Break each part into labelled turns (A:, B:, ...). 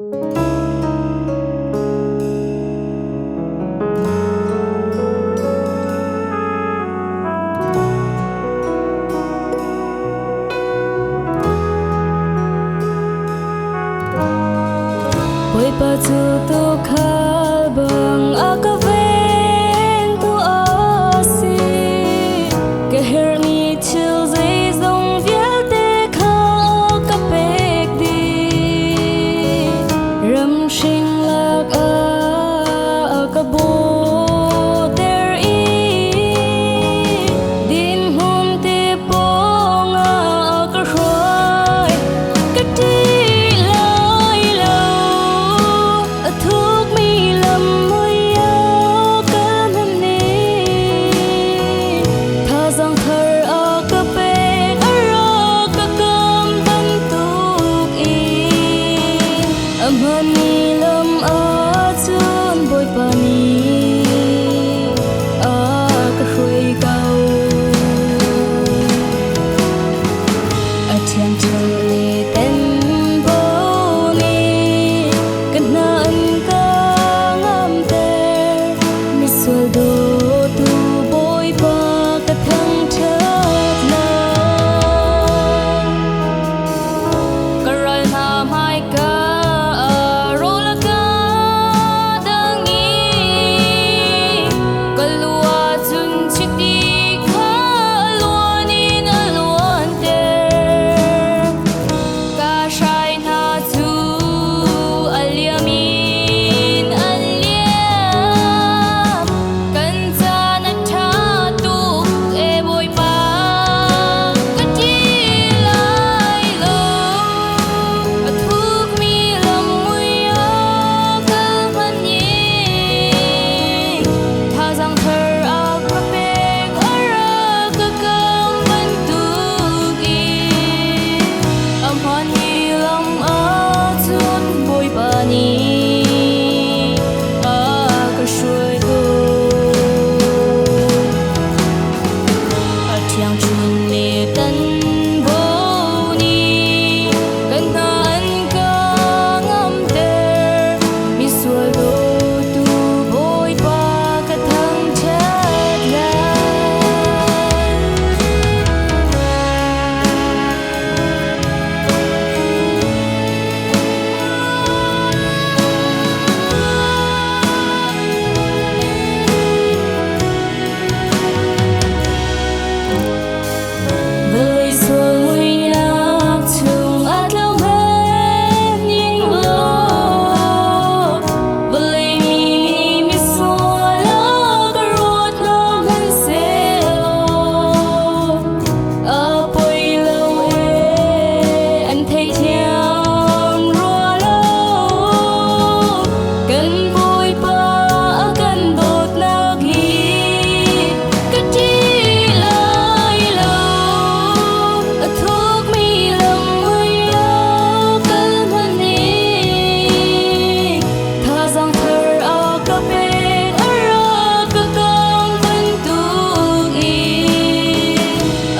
A: Boy pa tu tu khal bang akaven tu asi ke her mi chil zai zong viel te khal ka pek di ram shing lak a ka bo der i din hum te pong a ka roi ka ti Amani lam achun boy pani a ka hrui kau a thiam chul le ten bo ni kan na an ka ngam te mi sul do tu boy pa ka thang thak na karal na mai ka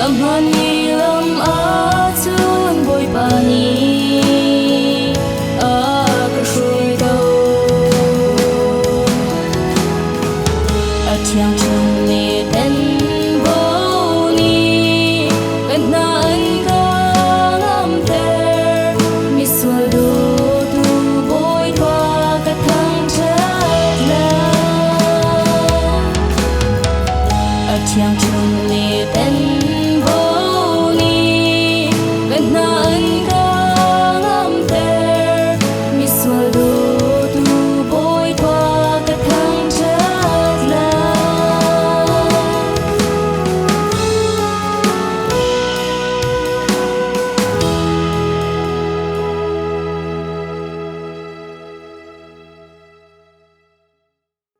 A: Amani lam achun boy pani a ka hrui kau a thiam chun le ten bo ni kan na an ka ngam ter mi sul do tu boy pa ka thang thak na a thiam